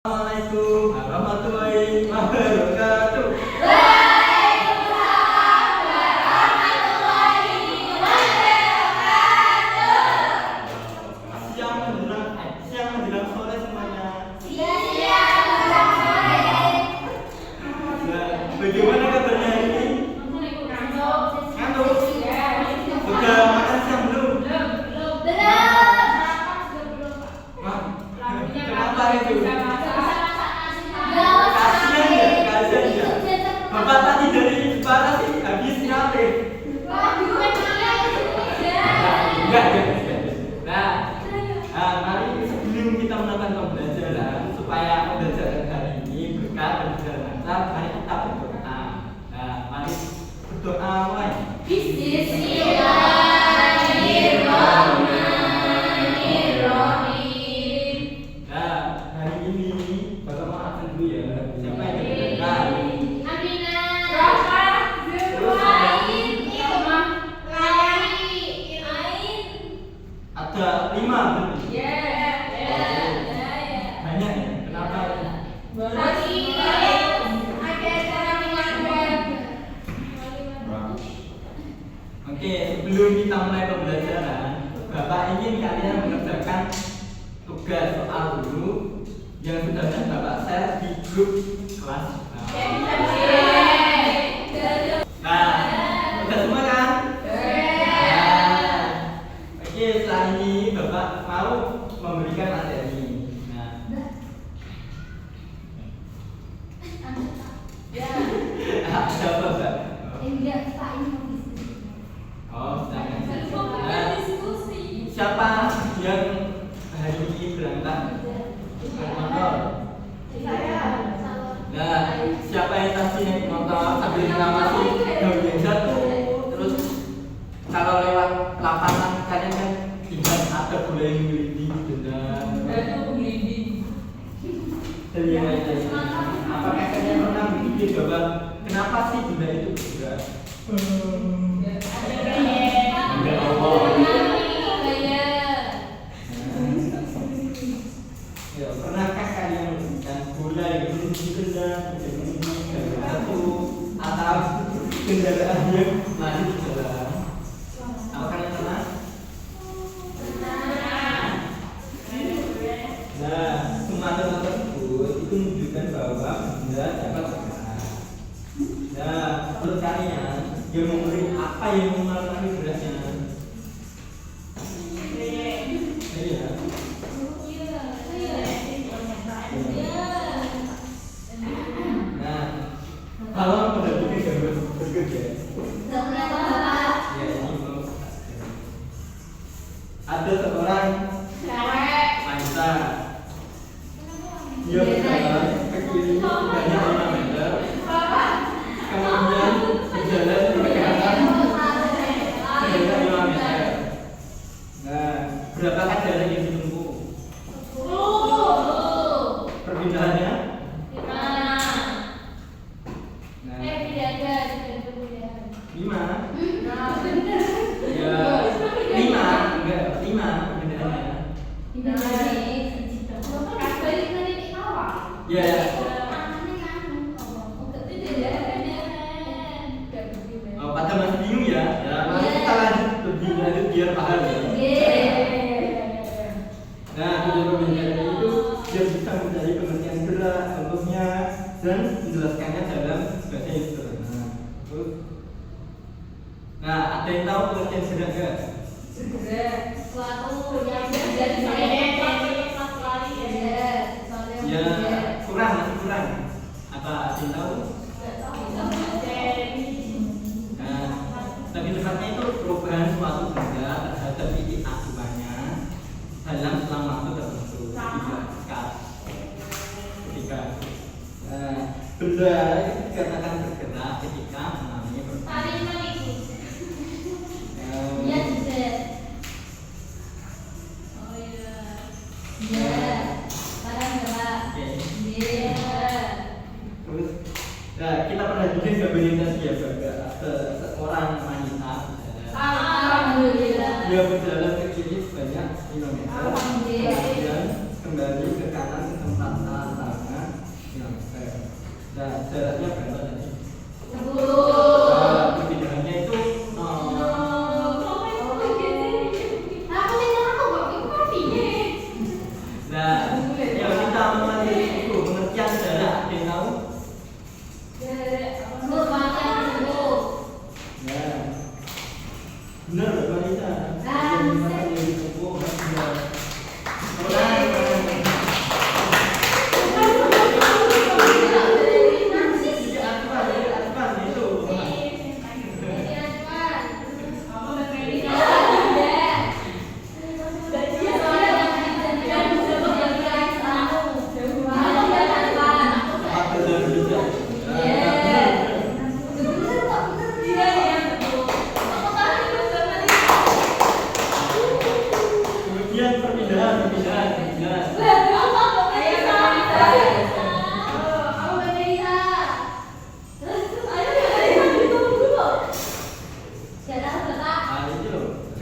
Assalamualaikum warahmatullahi wabarakatuh. Siang menjelang sore semuanya. Bagaimana kabarnya hari ini? Ngantuk? Udah makan siang belum? Kenapa itu? Kasian ya. Bapak tadi dari mana sih? Habis ngapain? Enggak. Nah, mari sebelum kita melakukan pembelajaran supaya pembelajaran hari ini berkah dan berjalan lancar, mari kita berdoa. Nah, mari berdoa mulai. Bismillahirrahmanirrahim. Nah, hari ini Bapak mau absen dulu ya. Siapa yang berdoa? Ada 5 berarti. Banyak ya? Kenapa? Oke, sebelum kita mulai pembelajaran, Bapak ingin kalian mengerjakan tugas soal dulu yang sudah Bapak share di grup kelas. Nah, udah semua kan? Oke, setelah ini Bapak mau memberikan materi. Ada apa, Mbak? Oh, jangan. Siapa yang hari ini berangkat motor? Nah, siapa yang tadi naik motor sambil mengamati daun yang jatuh? Terus kalau lewat lapangan kalian kan ingat ada bola yang melinding dan apakah kalian pernah berpikir bahwa kenapa sih benda itu bergerak? Ya, pernahkah kalian melihat bola yang melindungi benda jatuh atau kendaraan yang lari di jalan? Apa kalian pernah? Nah, semacam tersebut itu menunjukkan bahwa benda dapat bergerak. Nah, menurut kalian yang memberi apa yang mengalami geraknya? Iya. Nah, kalau pada bikin bergerak, ya ini ada seorang wanita. Dia berjalan ke kiri sebanyak 5 meter, kemudian berjalan ke kanan sebanyak 5 meter. Nah, berapakah jalan yang ditempuh? Perpindahannya? Nah, 5? Ya, 5? Enggak, 5 perpindahannya. Ya. Oh, pada masih bingung ya? Ya, mari kita lebih lanjut biar paham ya. Nah, tujuan pembelajaran itu dia bisa mencari pengertian gerak, contohnya dan menjelaskannya dalam bahasa yang sederhana. Nah, ada yang tahu pengertian gerak nggak? Ya, masih kurang. Apa ada yang tahu? Nah, lebih tepatnya itu perubahan suatu benda terhadap titik acuannya dalam selang waktu tertentu. Ketika benda itu dikatakan bergerak ketika mengalami perpindahan. Terus, nah, kita pernah bikin gambarin tadi ya, ada seorang wanita dia berjalan ke kiri sebanyak 5 meter, kemudian kembali ke kanan ke tempat asal. jaraknya berapa tadi? 10. Perpindahannya itu 0. Nah, yang kita mengenai itu pengertian jarak, ada yang tahu? Ya, benar Mbak Nisa.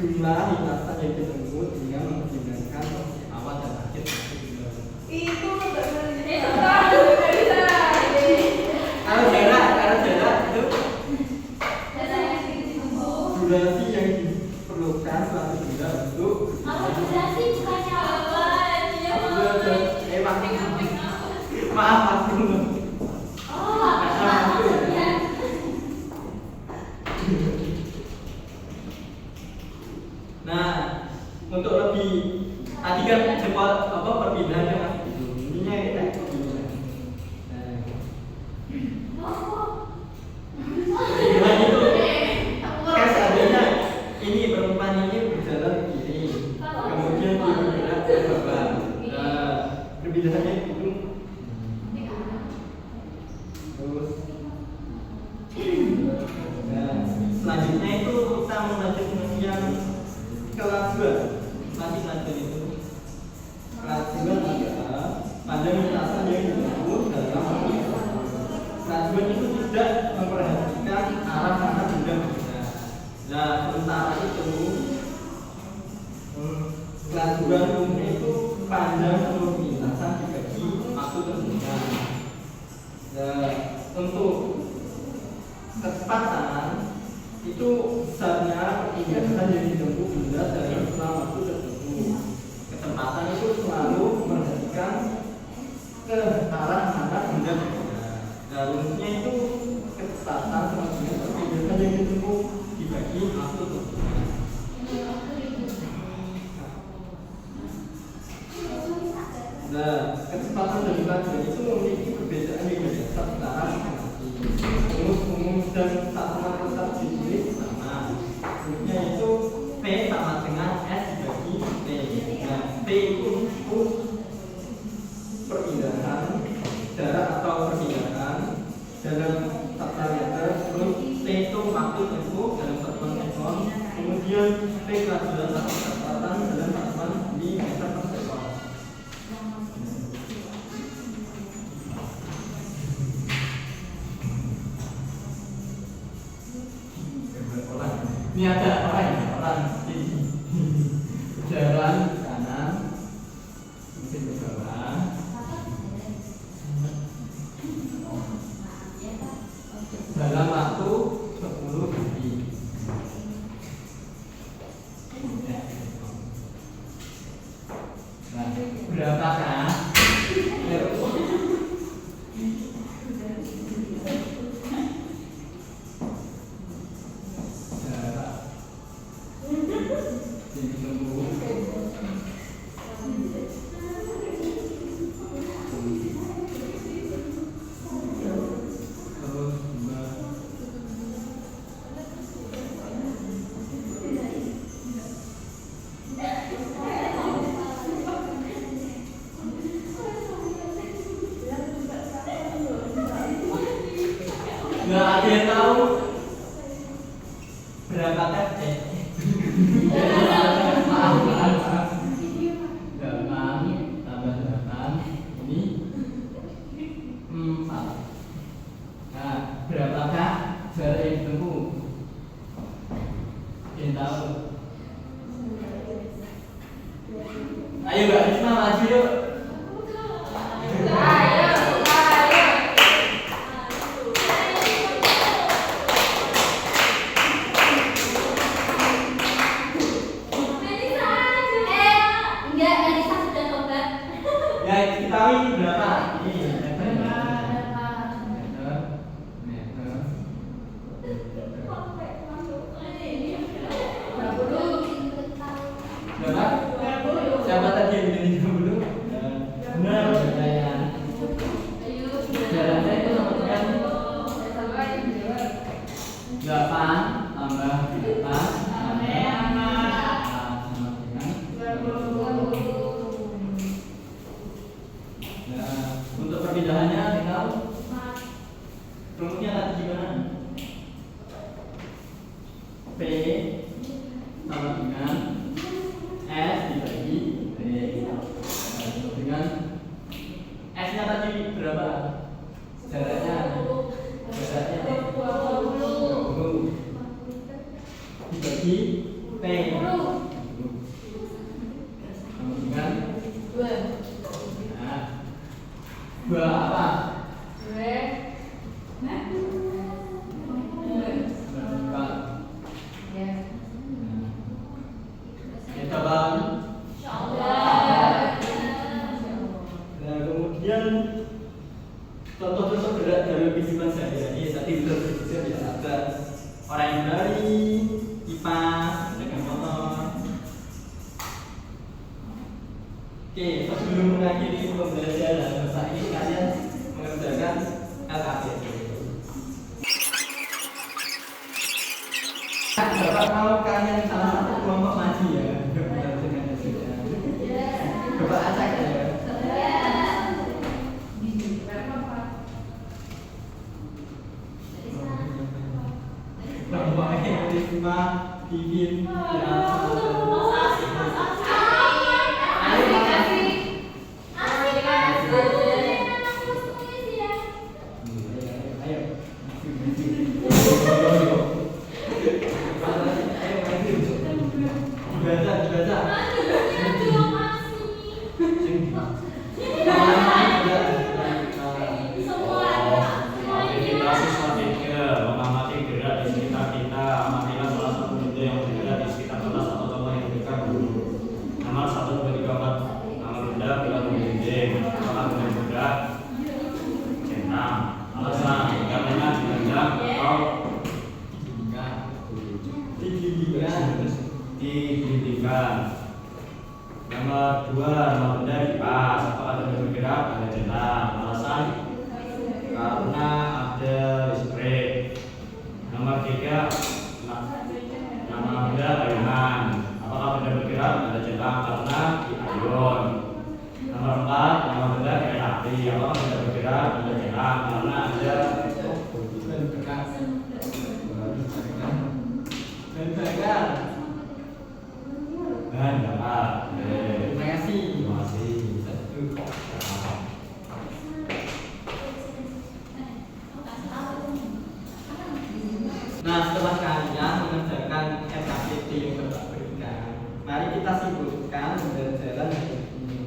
Jumlah lintasan yang ditempuh dengan mempertimbangkan awal dan akhir durasi yang diperlukan suatu benda untuk maaf aku nah untuk lebih tadi kan cepat apa perpindahannya mas ininya ini kayak perpindahan perpindahan itu kan seandainya ini perempuan ini berjalan ke kiri kemudian dia bergerak ke bawah perpindahannya itu terus selanjutnya itu kita melanjut pengertian kelas 2 lanjut itu kelas 2 adalah panjang lintasan yang ditempuh dalam kelas 2 itu tidak memperhatikan arah mana benda bergerak. Nah sementara itu kelas 2 umumnya itu panjang seluruh lintasan dibagi waktu terbuka. Nah untuk kecepatan itu besarnya perpindahan yang ditempuh benda dalam selang waktu tertentu. Kecepatan itu selalu memperhatikan ke arah mana benda bergerak. Nah, rumusnya itu kecepatan sama dengan perpindahan yang ditempuh dibagi waktu tertentu. Nah, kecepatan dan kelajuan itu memiliki perbedaan yang berdasar secara rumus umum dan tak pernah tetap ditulis sama. Rumusnya itu P sama dengan S dibagi T. Nah, P itu perpindahan jarak atau perpindahan dalam tata meter, terus T itu waktu tempuh dalam satuan sekon, kemudian P kelajuan atau kecepatan dalam satuan di meter per sekon. Ini ada orang di jalan kanan mungkin ke bawah dalam waktu 10 detik. Nah, berapakah nggak ada yang tahu berapa tes maaf 8 tambah 8 ini 4. Nah berapakah jarak yang ditempuh? Yang tahu? Ayo Mbak Risma maju yuk. kali berapa? Ini meter. Berapa? Siapa tadi yang bilang 30? Benar, saya. Jaraknya itu sama dengan 8 tambah 8 sama dengan 20. Nah, untuk perpindahannya tinggal rumusnya tadi gimana? P sama dengan S dibagi D dengan S nya tadi berapa? Jaraknya 20 dibagi P sama dengan 2. Nah, 2 apa? contoh-contoh gerak dalam kehidupan sehari-hari saat itu bisa ada orang yang berlari, kipas, dengan motor. Oke, sebelum mengakhiri pembelajaran bahasa ini kalian mengerjakan LKP. Bapak kalau kalian salah satu kelompok maju ya, Bapak acak ya. Terima Bibin Nomor 2, nomor benda kipas. Apakah benda bergerak? Ada centang. Alasan karena ada listrik. Nomor 3, nama benda ayunan. Apakah benda bergerak? Ada centang karena ayun. Nomor 4, nama benda kereta api. Apakah benda bergerak? Ada centang karena ada bahan bakar. Terima kasih. Terima kasih. Nah, setelah kalian mengerjakan SKPT yang Bapak berikan, mari kita sibukkan pembelajaran hari ini.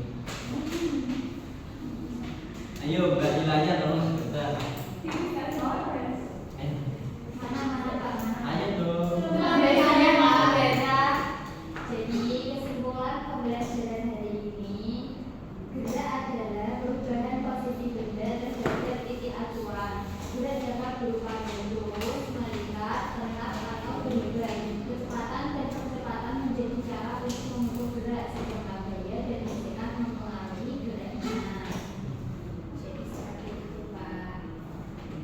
Ayo, Mbak Ilaya tolong sebentar. Ayo dong.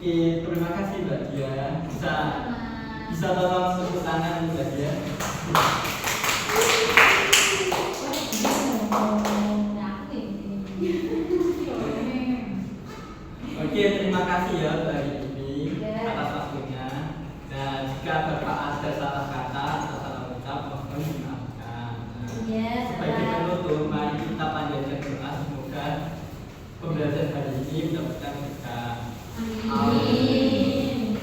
Oke, terima kasih Mbak Dia. Bisa tolong tepuk tangan Mbak Dia. Oke, terima kasih ya Mbak Ibi atas waktunya. Dan jika Bapak ada salah kata atau salah ucap, mohon dimaafkan. Sebagai penutup, mari kita panjatkan doa semoga pembelajaran hari ini mendapatkan berkah. Amin.